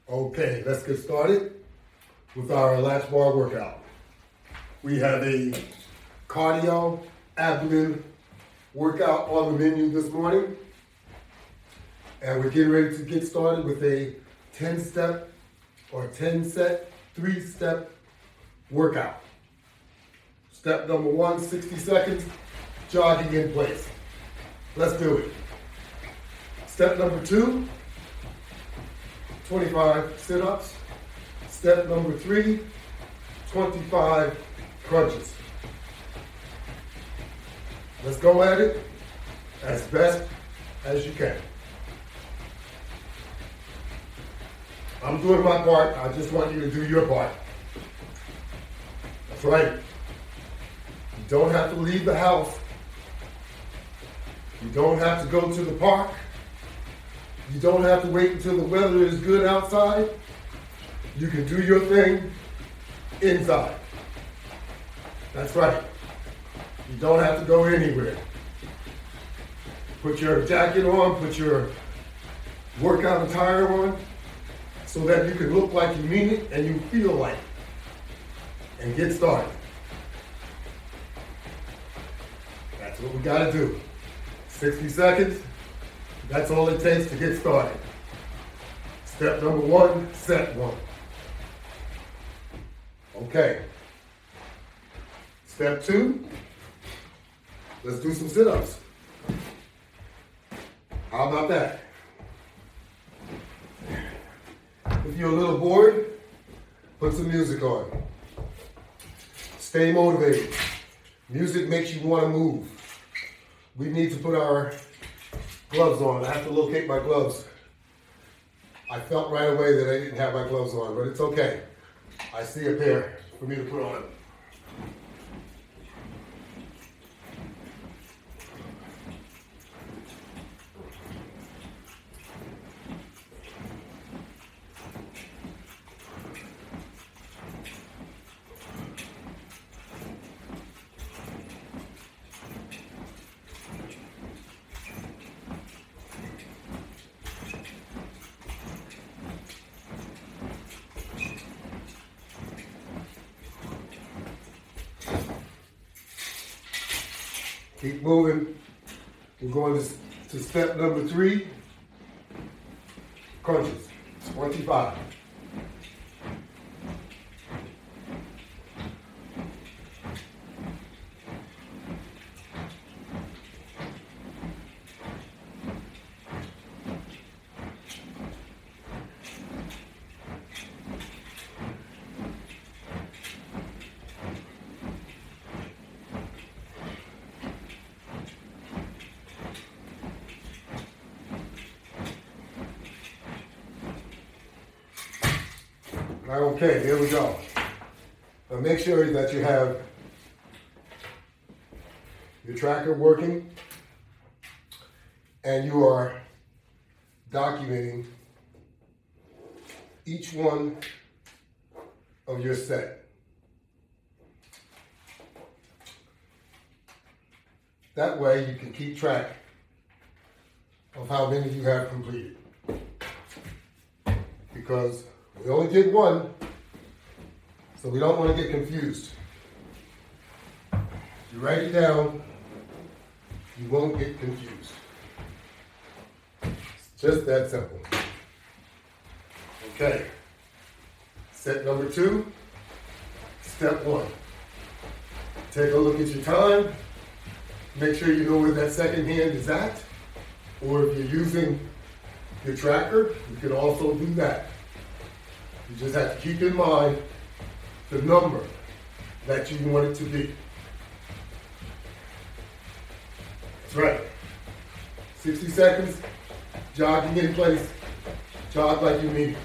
Okay, let's get started with our latch bar workout. We have a cardio abdomen workout on the menu this morning. And we're getting ready to get started with a 10-step or 10-set, 3-step workout. Step number 1, 60 seconds, jogging in place. Let's do it. Step number 2, 25 sit-ups. Step number 3, 25 crunches. Let's go at it as best as you can. I'm doing my part. I just want you to do your part. That's right. You don't have to leave the house. You don't have to go to the park. You don't have to wait until the weather is good outside. You can do your thing inside. That's right. You don't have to go anywhere. Put your jacket on, put your workout attire on, so that you can look like you mean it and you feel like it. And get started. That's what we gotta do. 60 seconds. That's all it takes to get started. Step number 1, set 1. Okay. Step 2, let's do some sit-ups. How about that? If you're a little bored, put some music on. Stay motivated. Music makes you want to move. We need to put our gloves on. I have to locate my gloves. I felt right away that I didn't have my gloves on, but it's okay. I see a pair for me to put on. Keep moving. We're going to step number 3, crunches, 25. Okay, there we go. Now make sure that you have your tracker working and you are documenting each one of your set. That way you can keep track of how many you have completed. Because we only did one, so we don't want to get confused. If you write it down, you won't get confused. It's just that simple. Okay. Set number 2, step 1. Take a look at your time. Make sure you know where that second hand is at. Or if you're using your tracker, you can also do that. You just have to keep in mind the number that you want it to be. That's right. 60 seconds, jogging in place. Jog like you mean it.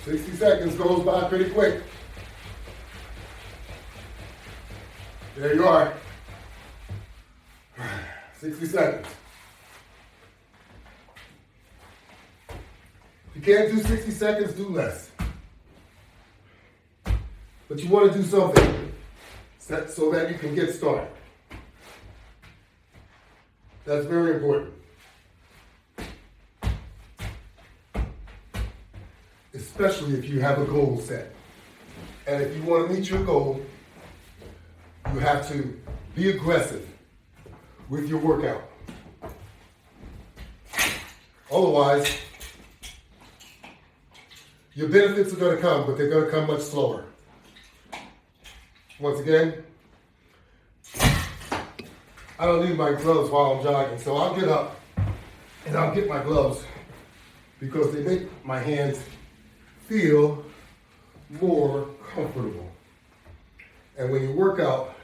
60 seconds goes by pretty quick. There you are. 60 seconds. If you can't do 60 seconds, do less. But you want to do something so that you can get started. That's very important. Especially if you have a goal set. And if you want to meet your goal, you have to be aggressive with your workout. Otherwise, your benefits are going to come, but they're going to come much slower. Once again, I don't need my gloves while I'm jogging, so I'll get up and I'll get my gloves because they make my hands feel more comfortable. And when you work out,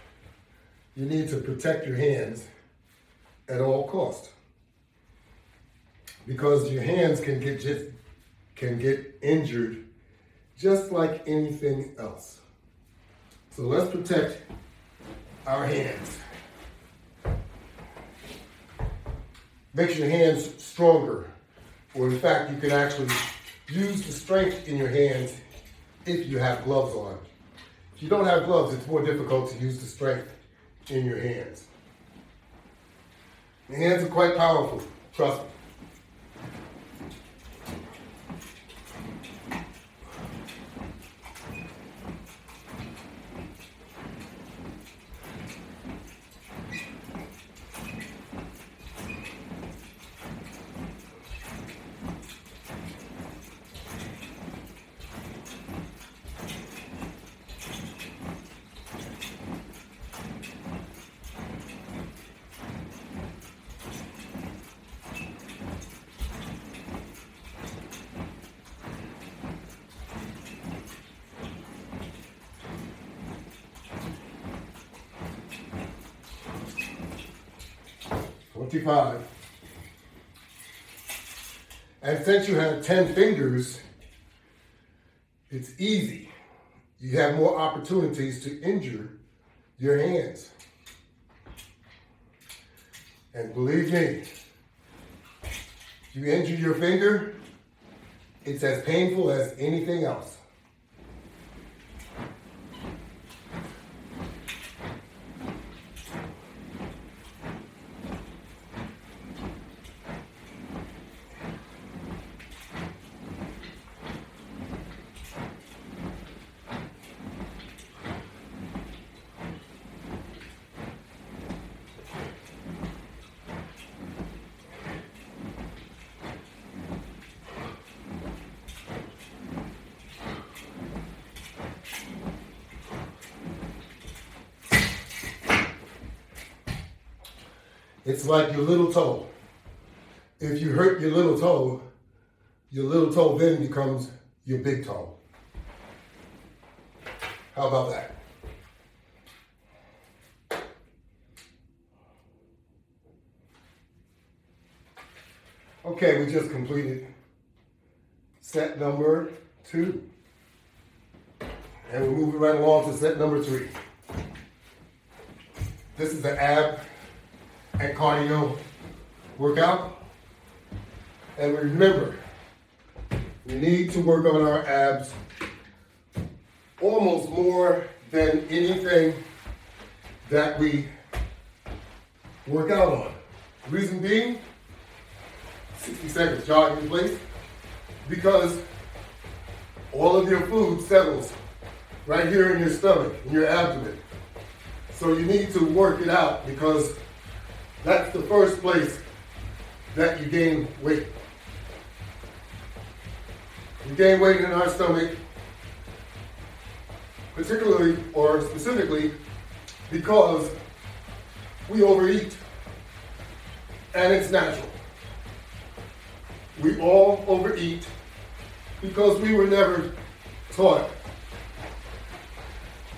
you need to protect your hands at all costs because your hands can get injured just like anything else. So let's protect our hands. Makes your hands stronger, or in fact, you can actually use the strength in your hands if you have gloves on. If you don't have gloves, it's more difficult to use the strength in your hands. Your hands are quite powerful, trust me. And since you have 10 fingers, it's easy. You have more opportunities to injure your hands. And believe me, if you injure your finger, it's as painful as anything else. It's like your little toe. If you hurt your little toe then becomes your big toe. How about that? Okay, we just completed set number 2. And we're moving right along to set number 3. This is the ab and cardio workout. And remember, we need to work on our abs almost more than anything that we work out on. Reason being, 60 seconds jogging in place, because all of your food settles right here in your stomach, in your abdomen. So you need to work it out because that's the first place that you gain weight. We gain weight in our stomach, particularly or specifically because we overeat, and it's natural. We all overeat because we were never taught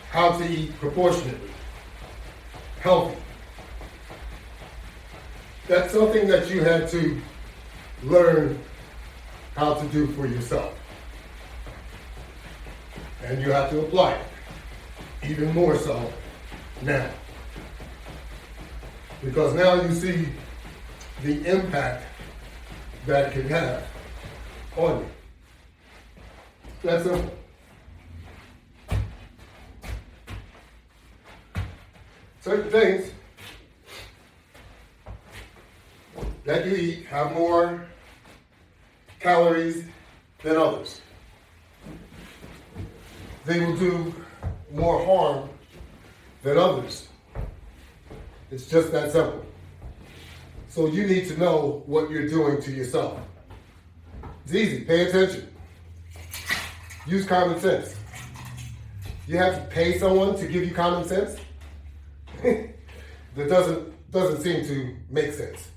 how to eat proportionately, healthy. That's something that you had to learn how to do for yourself. And you have to apply it, even more so now. Because now you see the impact that it can have on you. That's simple. Certain things that you eat have more calories than others. They will do more harm than others. It's just that simple. So you need to know what you're doing to yourself. It's easy. Pay attention. Use common sense. You have to pay someone to give you common sense? That doesn't seem to make sense.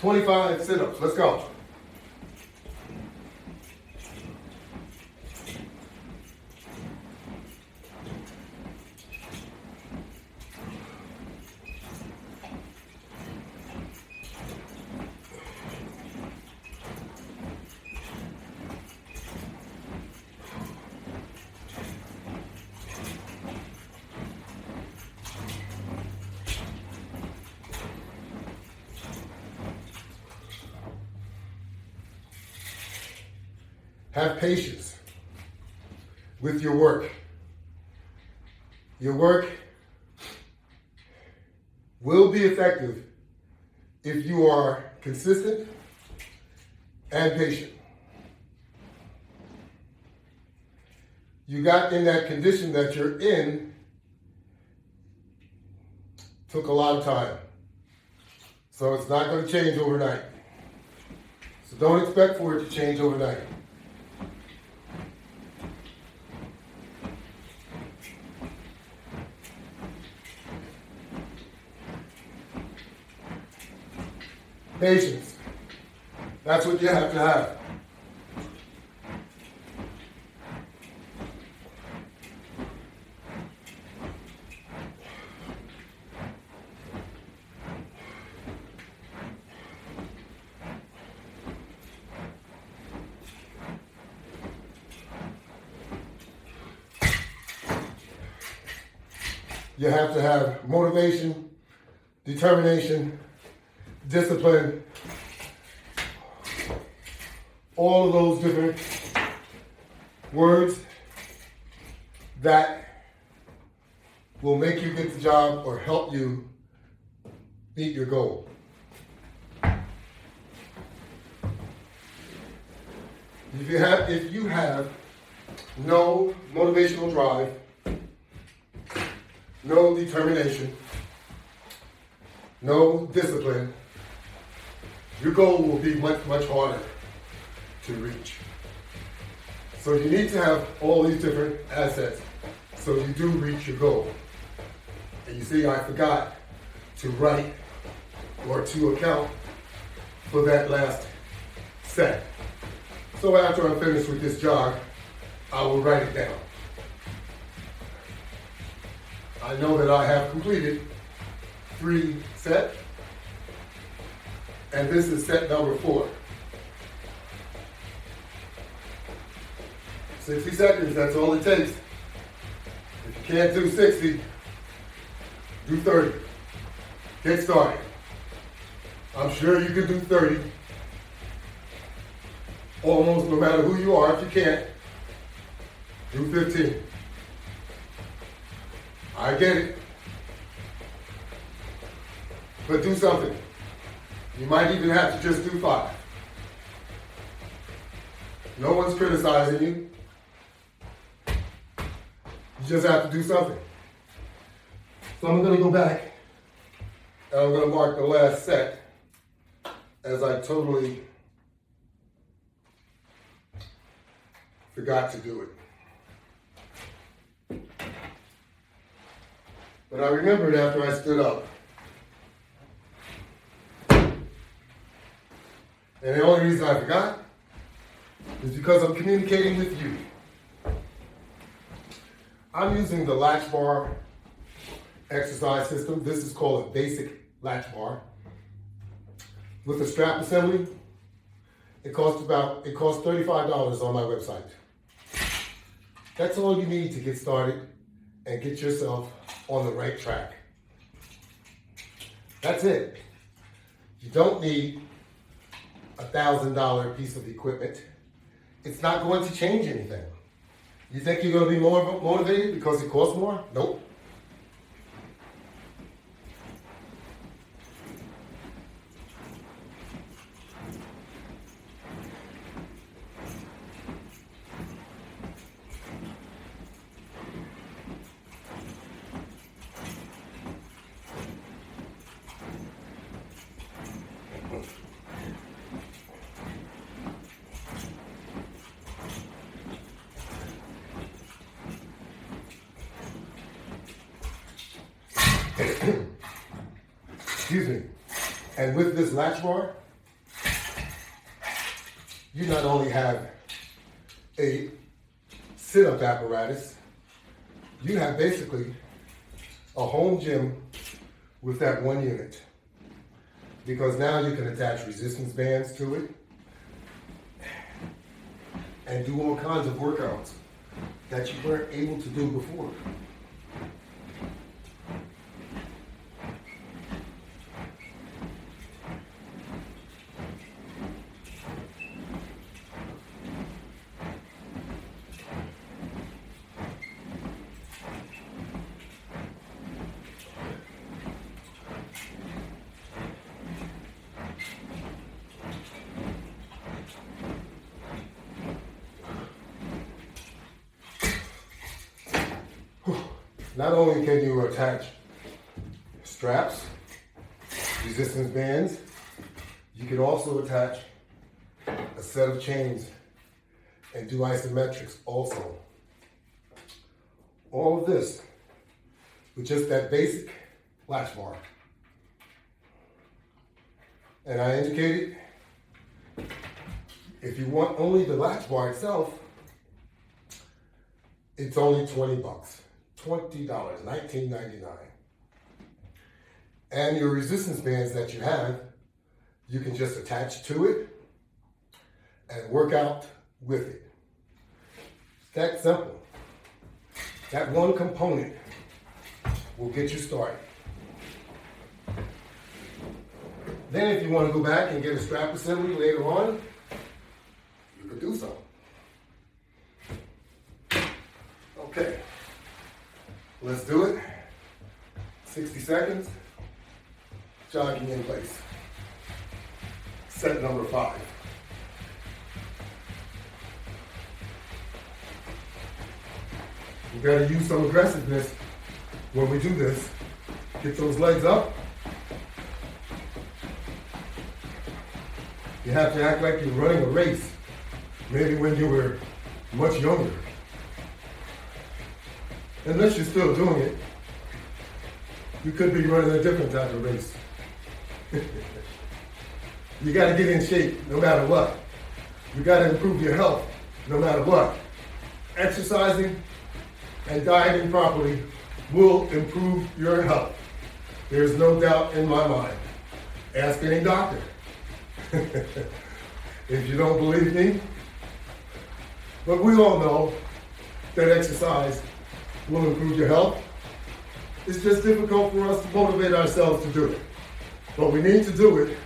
25 sit-ups. Let's go. Have patience with your work. Your work will be effective if you are consistent and patient. You got in that condition that you're in, took a lot of time. So it's not going to change overnight. So don't expect for it to change overnight. Patience. That's what you have to have. You have to have motivation, determination, discipline, all of those different words that will make you get the job or help you meet your goal. If you have no motivational drive, no determination, no discipline, your goal will be much, much harder to reach. So you need to have all these different assets so you do reach your goal. And you see, I forgot to write or to account for that last set. So after I'm finished with this jog, I will write it down. I know that I have completed 3 sets, and this is set number 4. 60 seconds, that's all it takes. If you can't do 60, do 30. Get started. I'm sure you can do 30. Almost no matter who you are. If you can't, do 15. I get it. But do something. You might even have to just do 5. No one's criticizing you. You just have to do something. So I'm going to go back and I'm going to mark the last set as I totally forgot to do it. But I remembered after I stood up. And the only reason I forgot is because I'm communicating with you. I'm using the Latchbar exercise system. This is called a Basic Latch Bar. With a strap assembly, it costs $35 on my website. That's all you need to get started and get yourself on the right track. That's it. You don't need a $1,000 piece of equipment. It's not going to change anything. You think you're going to be more motivated because it costs more? Nope. Excuse me. And with this latch bar, you not only have a sit-up apparatus, you have basically a home gym with that one unit. Because now you can attach resistance bands to it and do all kinds of workouts that you weren't able to do before. Not only can you attach straps, resistance bands, you can also attach a set of chains and do isometrics also. All of this with just that basic latch bar. And I indicated, if you want only the latch bar itself, it's only $20. $20, $19.99. And your resistance bands that you have, you can just attach to it and work out with it. It's that simple. That one component will get you started. Then if you want to go back and get a strap assembly later on, you can do so. Okay. Let's do it. 60 seconds. Jogging in place. Set number 5. We got to use some aggressiveness when we do this. Get those legs up. You have to act like you're running a race, maybe when you were much younger. Unless you're still doing it, you could be running a different type of race. You got to get in shape no matter what. You got to improve your health no matter what. Exercising and dieting properly will improve your health. There's no doubt in my mind. Ask any doctor. If you don't believe me, but we all know that exercise will improve your health. It's just difficult for us to motivate ourselves to do it. But we need to do it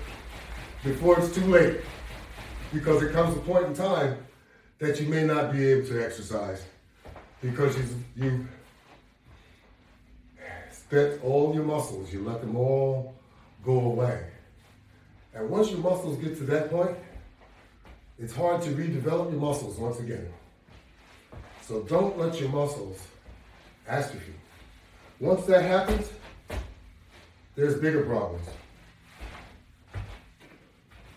before it's too late, because there comes a point in time that you may not be able to exercise because you've spent all your muscles, you let them all go away. And once your muscles get to that point, it's hard to redevelop your muscles once again. So don't let your muscles atrophy. Once that happens, there's bigger problems.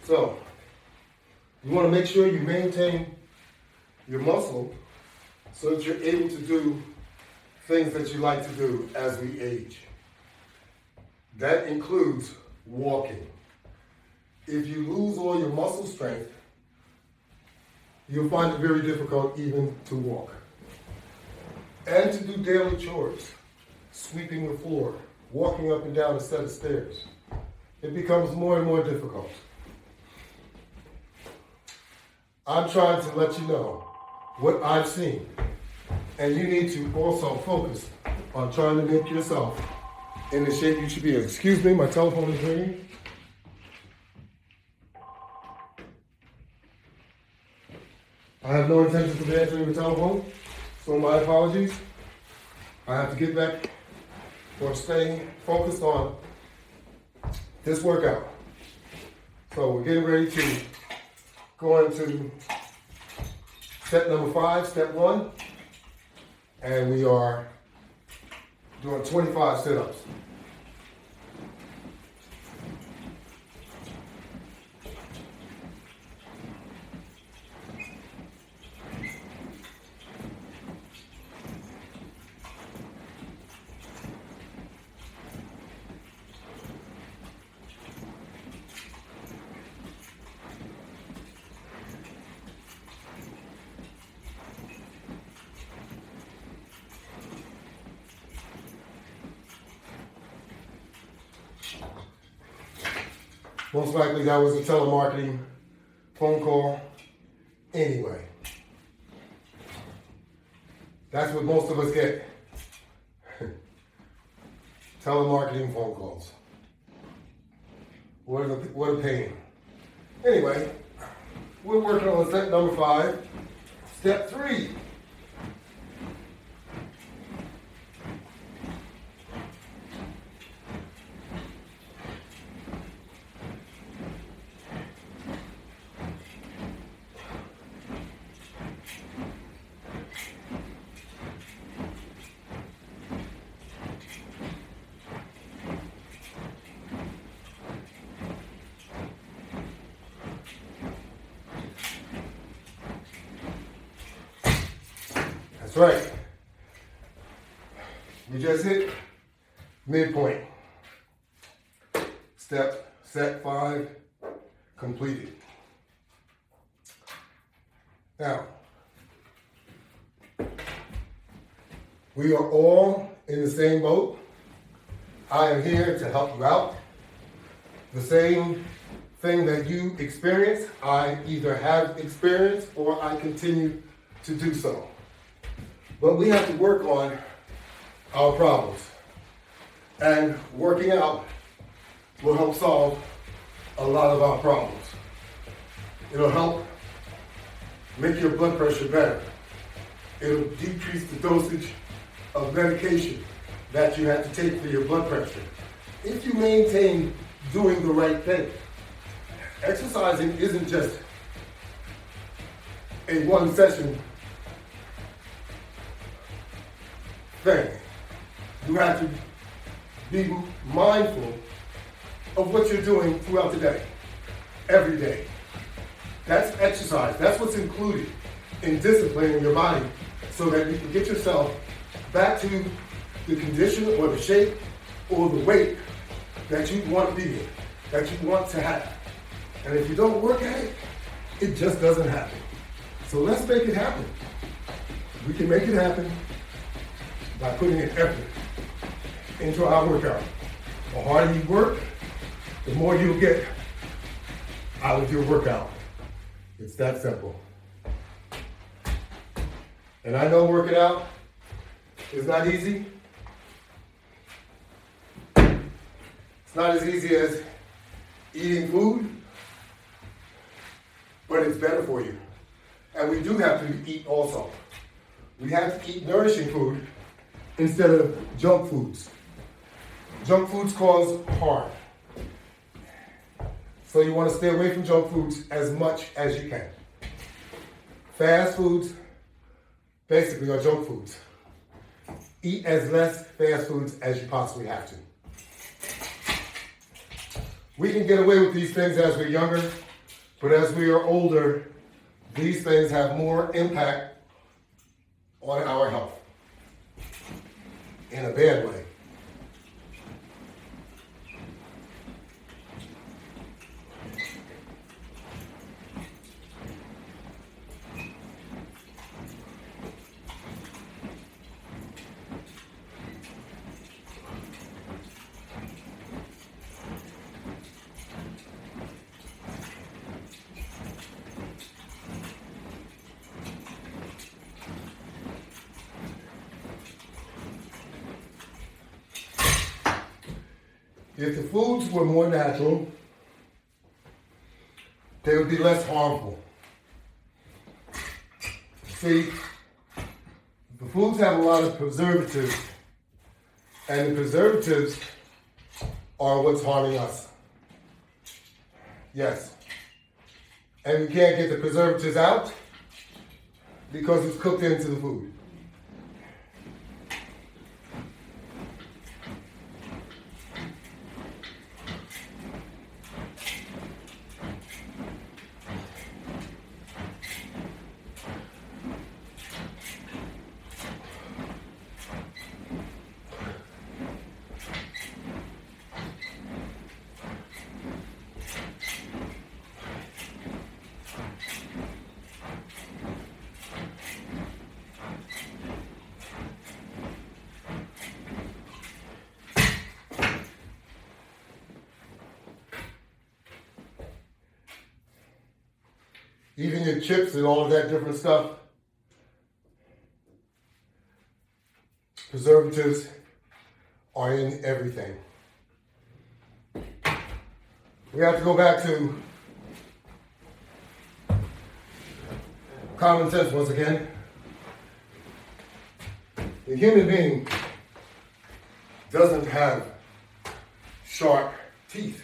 So, you want to make sure you maintain your muscle so that you're able to do things that you like to do as we age. That includes walking. If you lose all your muscle strength, you'll find it very difficult even to walk. And to do daily chores, sweeping the floor, walking up and down a set of stairs. It becomes more and more difficult. I'm trying to let you know what I've seen And you need to also focus on trying to make yourself in the shape you should be in. Excuse me, my telephone is ringing. I have no intention of answering the telephone, so my apologies. I have to get back or stay focused on this workout. So we're getting ready to go into step number 5, step 1, and we are doing 25 sit-ups. Most likely that was a telemarketing phone call anyway. That's what most of us get. Telemarketing phone calls. What a pain. Anyway, we're working on step number 5. Step 3. That's right. We just hit midpoint. Set 5 completed. Now, we are all in the same boat. I am here to help you out. The same thing that you experience, I either have experienced or I continue to do so. But we have to work on our problems. And working out will help solve a lot of our problems. It'll help make your blood pressure better. It'll decrease the dosage of medication that you have to take for your blood pressure. If you maintain doing the right thing, exercising isn't just a one session thing. You have to be mindful of what you're doing throughout the day, every day. That's exercise. That's what's included in disciplining your body so that you can get yourself back to the condition or the shape or the weight that you want to be in, that you want to have. And if you don't work at it, it just doesn't happen. So let's make it happen. We can make it happen by putting in effort into our workout. The harder you work, the more you'll get out of your workout. It's that simple. And I know working out is not easy. It's not as easy as eating food, but it's better for you. And we do have to eat also. We have to eat nourishing food instead of junk foods. Junk foods cause harm. So you want to stay away from junk foods as much as you can. Fast foods basically are junk foods. Eat as less fast foods as you possibly have to. We can get away with these things as we're younger, but as we are older, these things have more impact on our health in a bad way. If the foods were more natural, they would be less harmful. See, the foods have a lot of preservatives, and the preservatives are what's harming us. Yes. And we can't get the preservatives out because it's cooked into the food. Even your chips and all of that different stuff, preservatives are in everything. We have to go back to common sense once again. The human being doesn't have sharp teeth.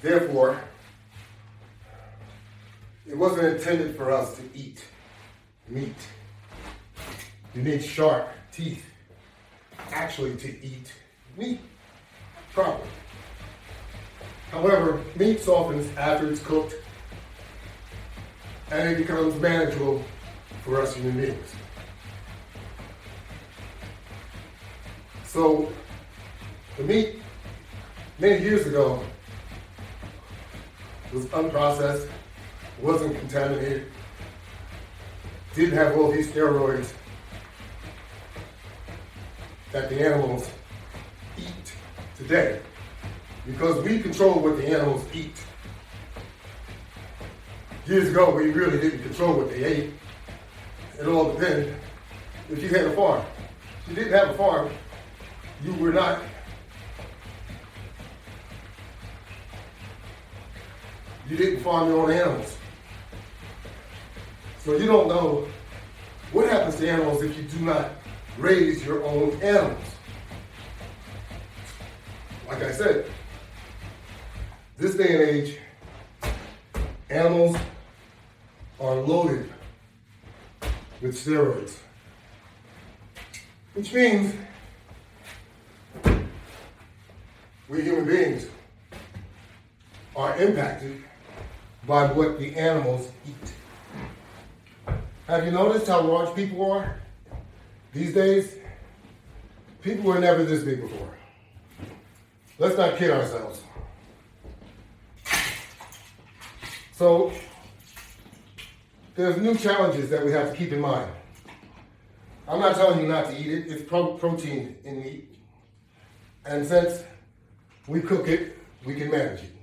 Therefore, it wasn't intended for us to eat meat. You need sharp teeth, actually, to eat meat properly. However, meat softens after it's cooked, and it becomes manageable for us human beings. So, the meat, many years ago, was unprocessed, wasn't contaminated, didn't have all these steroids that the animals eat today, because we control what the animals eat. Years ago, we really didn't control what they ate. It all depended if you had a farm. If you didn't have a farm, you were not you didn't farm your own animals. So you don't know what happens to animals if you do not raise your own animals. Like I said, this day and age, animals are loaded with steroids, which means we human beings are impacted by what the animals eat. Have you noticed how large people are these days? People were never this big before. Let's not kid ourselves. So, there's new challenges that we have to keep in mind. I'm not telling you not to eat it. It's protein in meat. And since we cook it, we can manage it.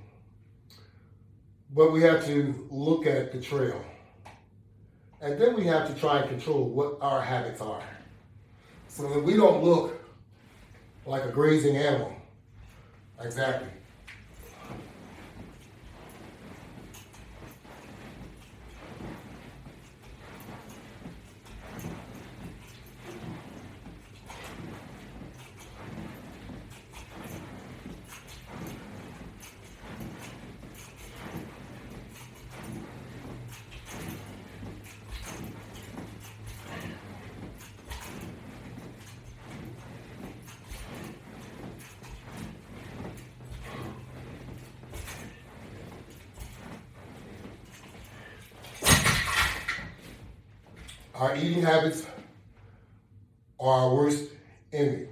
But we have to look at the trail. And then we have to try and control what our habits are, so that we don't look like a grazing animal. Exactly. Our eating habits are our worst enemy.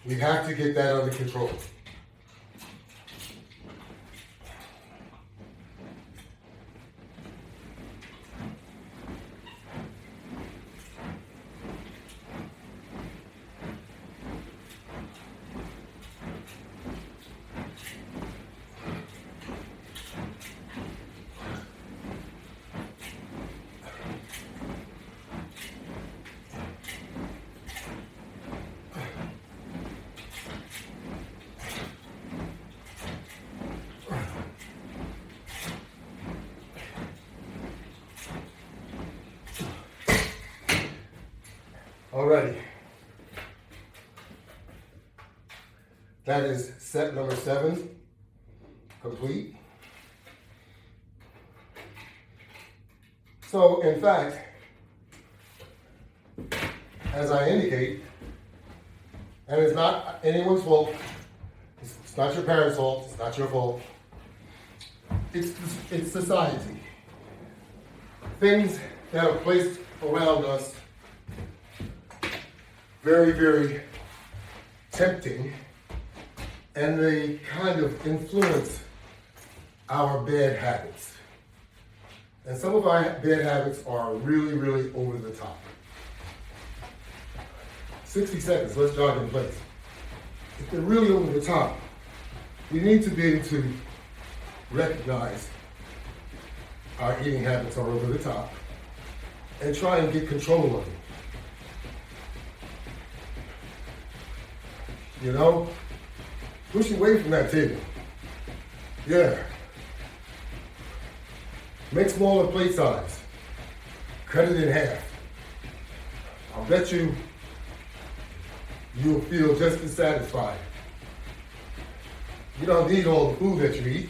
We have to get that under control. Alrighty. That is set number 7 complete. So, in fact, as I indicate, and it's not anyone's fault, it's not your parents' fault, it's not your fault, it's society. Things that are placed around us, very, very tempting, and they kind of influence our bad habits. And some of our bad habits are really, really over the top. 60 seconds, let's jog in place. If they're really over the top, we need to be able to recognize our eating habits are over the top and try and get control of them. You know, push away from that table. Yeah. Make smaller plate size. Cut it in half. I'll bet you'll feel just as satisfied. You don't need all the food that you eat.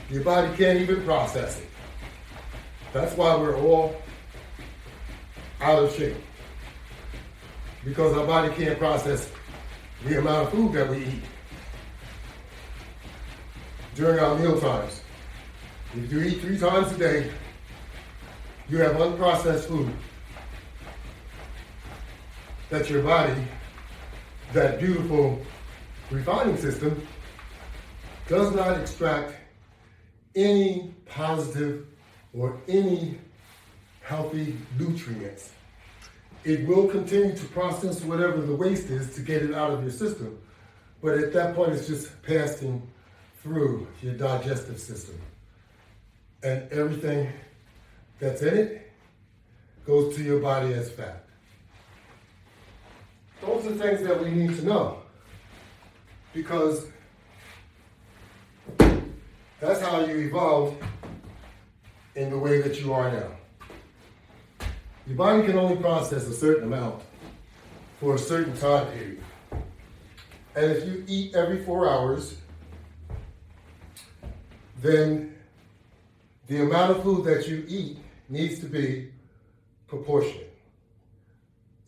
Your body can't even process it. That's why we're all out of shape. Because our body can't process the amount of food that we eat during our meal times. If you eat 3 times a day, you have unprocessed food that your body, that beautiful refining system, does not extract any positive or any healthy nutrients. It will continue to process whatever the waste is to get it out of your system, but at that point it's just passing through your digestive system. And everything that's in it goes to your body as fat. Those are things that we need to know, because that's how you evolved in the way that you are now. Your body can only process a certain amount for a certain time period. And if you eat every 4 hours, then the amount of food that you eat needs to be proportionate.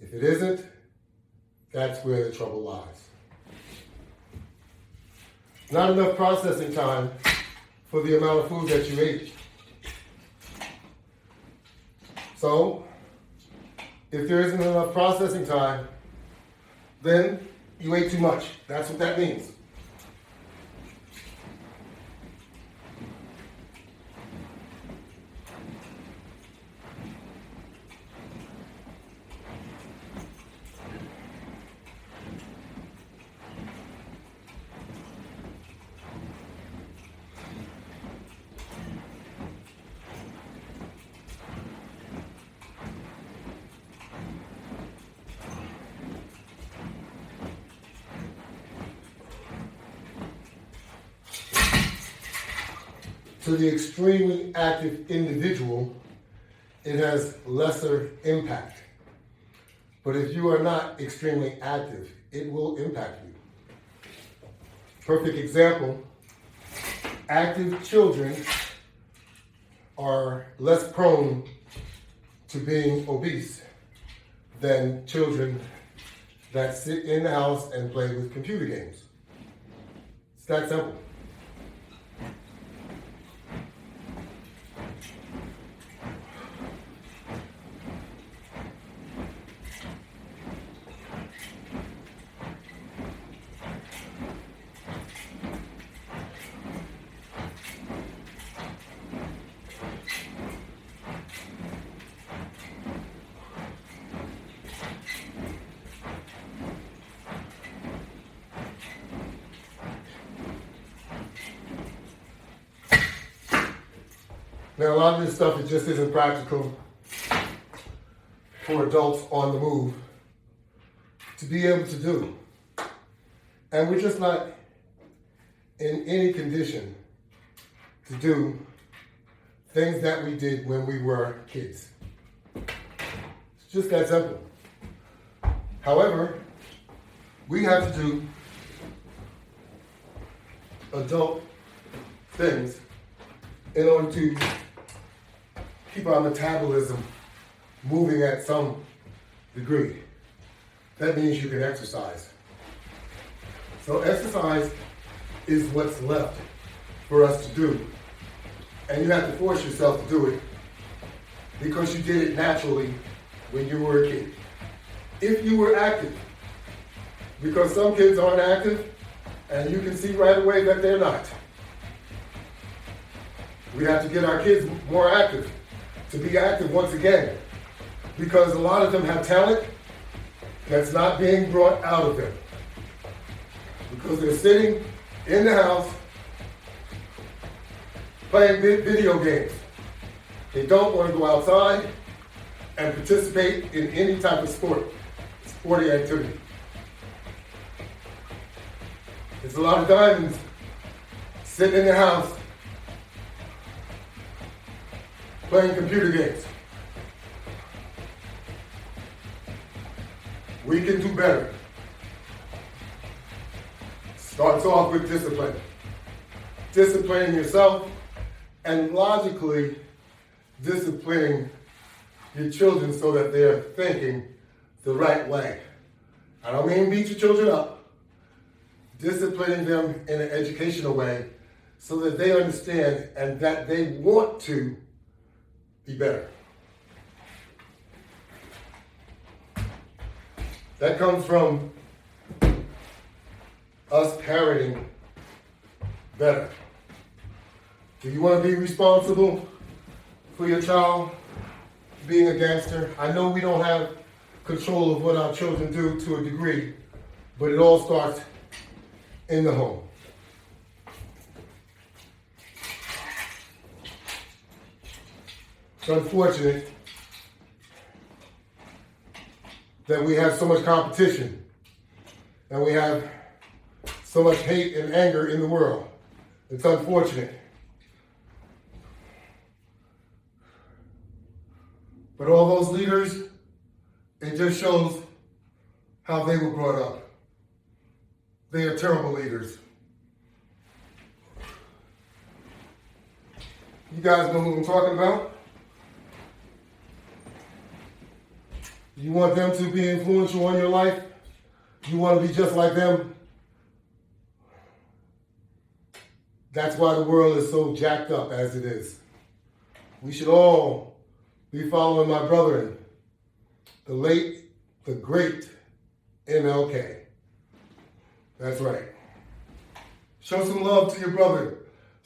If it isn't, that's where the trouble lies. Not enough processing time for the amount of food that you ate. So, if there isn't enough processing time, then you ate too much. That's what that means. To the extremely active individual, it has lesser impact. But if you are not extremely active, it will impact you. Perfect example, active children are less prone to being obese than children that sit in the house and play with computer games. It's that simple. Now, a lot of this stuff, it just isn't practical for adults on the move to be able to do. And we're just not in any condition to do things that we did when we were kids. It's just that simple. However, we have to do adult things in order to keep our metabolism moving at some degree. That means you can exercise. So exercise is what's left for us to do. And you have to force yourself to do it because you did it naturally when you were a kid. If you were active, because some kids aren't active, and you can see right away that they're not. We have to get our kids more active, to be active once again, because a lot of them have talent that's not being brought out of them. Because they're sitting in the house playing video games. They don't want to go outside and participate in any type of sporting activity. There's a lot of diamonds sitting in the house playing computer games. We can do better. Starts off with discipline. Disciplining yourself and logically disciplining your children so that they're thinking the right way. I don't mean beat your children up. Disciplining them in an educational way so that they understand and that they want to be better. That comes from us parenting better. Do you want to be responsible for your child being a gangster? I know we don't have control of what our children do to a degree, but it all starts in the home. It's unfortunate that we have so much competition and we have so much hate and anger in the world. It's unfortunate. But all those leaders, it just shows how they were brought up. They are terrible leaders. You guys know who I'm talking about? You want them to be influential on your life? You want to be just like them? That's why the world is so jacked up as it is. We should all be following my brother, the great MLK. That's right. Show some love to your brother.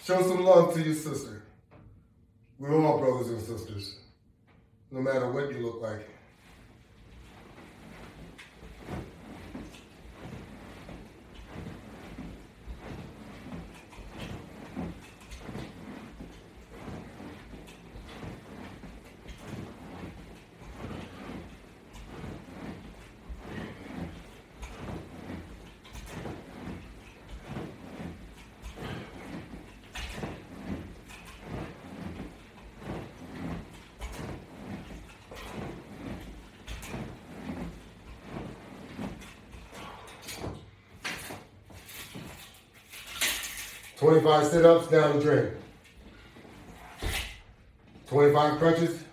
Show some love to your sister. We're all brothers and sisters, no matter what you look like. "25 sit-ups down the drain. 25 crunches.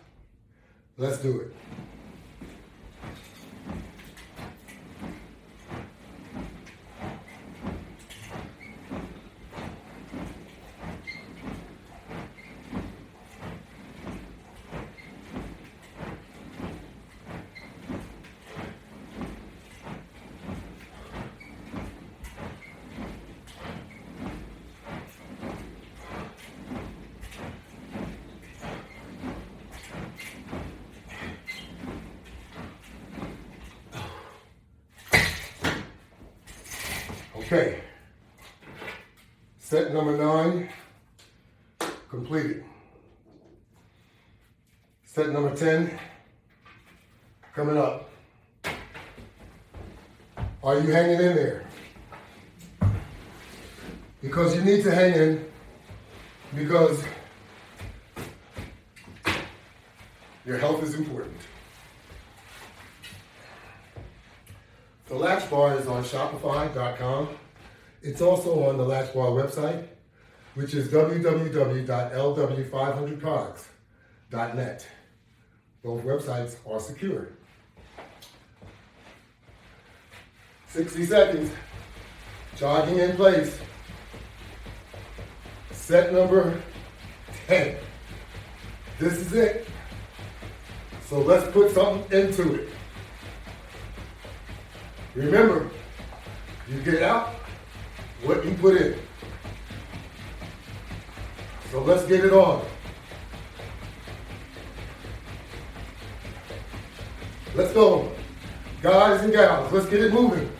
Let's do it." Okay, set number 9, completed. Set number 10, coming up. Are you hanging in there? Because you need to hang in, because your health is important. The Latch Bar is on Shopify.com. It's also on the Latch Bar website, which is www.lw500products.net. Both websites are secure. 60 seconds, jogging in place. Set number 10. This is it. So let's put something into it. Remember, you get out what you put in. So let's get it on. Let's go. Guys and gals, let's get it moving.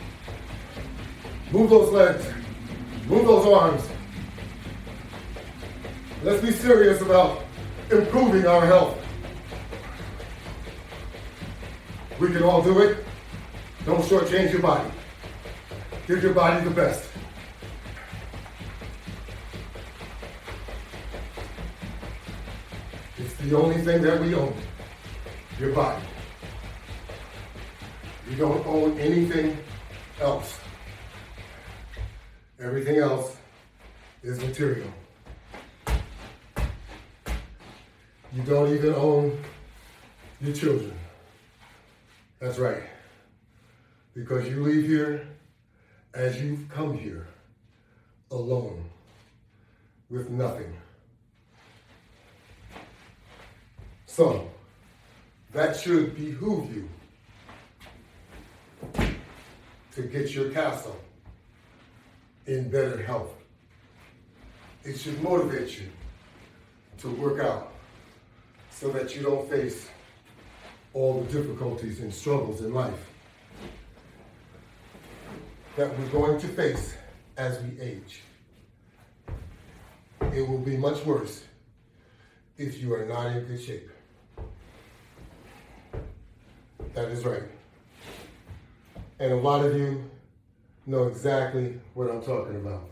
Move those legs. Move those arms. Let's be serious about improving our health. We can all do it. Don't shortchange your body. Give your body the best. It's the only thing that we own, your body. You don't own anything else. Everything else is material. You don't even own your children. That's right. Because you leave here as you've come here, alone, with nothing. So, that should behoove you to get your castle in better health. It should motivate you to work out so that you don't face all the difficulties and struggles in life that we're going to face as we age. It will be much worse if you are not in good shape. That is right. And a lot of you know exactly what I'm talking about.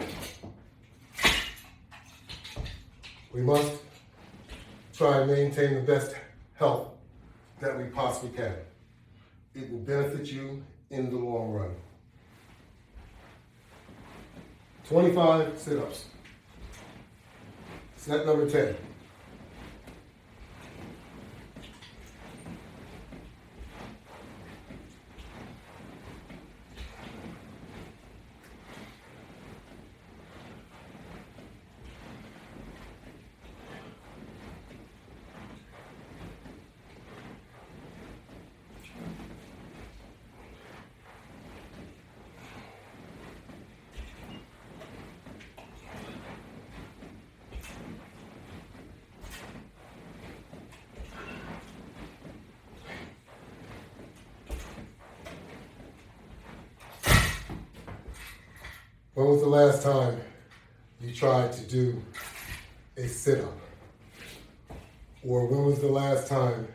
We must try and maintain the best health that we possibly can. It will benefit you in the long run. 25 sit-ups. Set number 10. When was the last time you tried to do a sit-up? Or when was the last time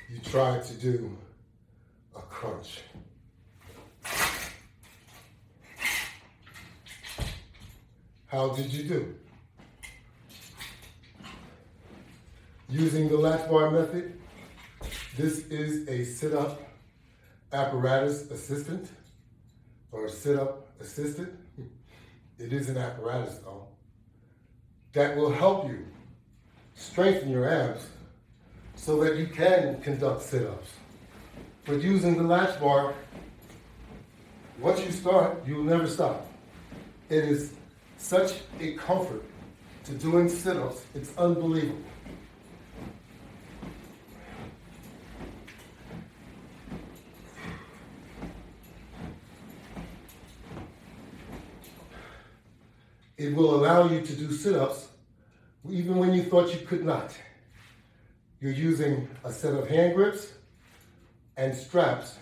you tried to do a crunch? How did you do? Using the latch bar method, this is a sit-up apparatus assistant or sit-up assistant. It is an apparatus though, that will help you strengthen your abs so that you can conduct sit-ups. But using the latch bar, once you start, you'll never stop. It is such a comfort to doing sit-ups, it's unbelievable. It will allow you to do sit-ups even when you thought you could not. You're using a set of hand grips and straps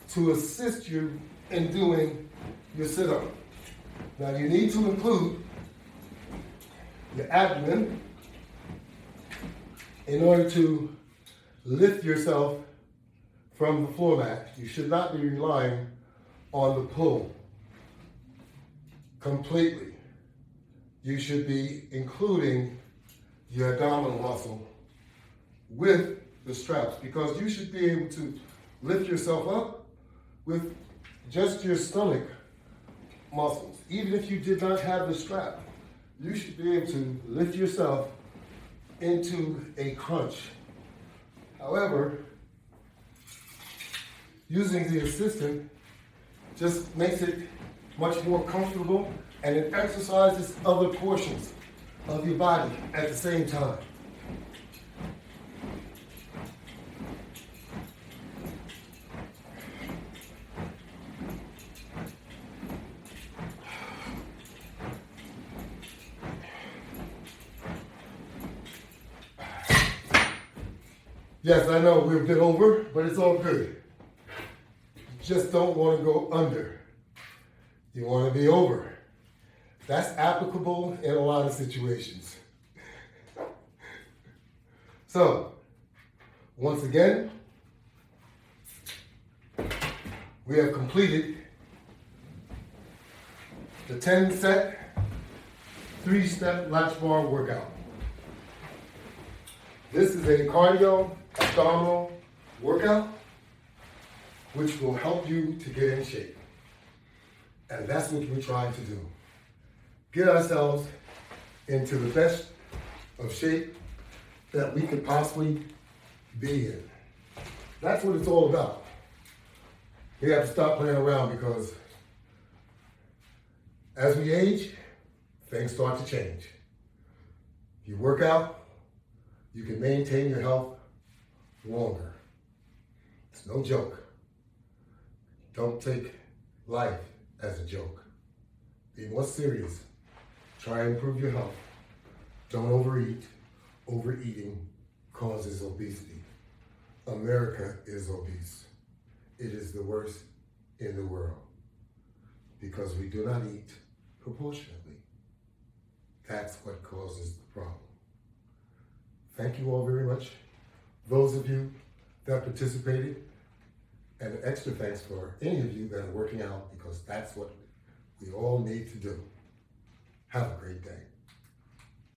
to assist you in doing your sit-up. Now you need to include your abdomen in order to lift yourself from the floor mat. You should not be relying on the pull completely. You should be including your abdominal muscle with the straps because you should be able to lift yourself up with just your stomach muscles. Even if you did not have the strap, you should be able to lift yourself into a crunch. However, using the assistant just makes it much more comfortable, and it exercises other portions of your body at the same time. Yes, I know we're a bit over, but it's all good. You just don't want to go under. You want to be over. That's applicable in a lot of situations. So, once again, we have completed the 10-set, 3-step latch bar workout. This is a cardio abdominal workout which will help you to get in shape. And that's what we're trying to do. Get ourselves into the best of shape that we could possibly be in. That's what it's all about. We have to stop playing around because as we age, things start to change. You work out, you can maintain your health longer. It's no joke. Don't take life as a joke. Be more serious. Try and improve your health. Don't overeat. Overeating causes obesity. America is obese. It is the worst in the world because we do not eat proportionately. That's what causes the problem. Thank you all very much. Those of you that participated, and extra thanks for any of you that are working out because that's what we all need to do. Have a great day.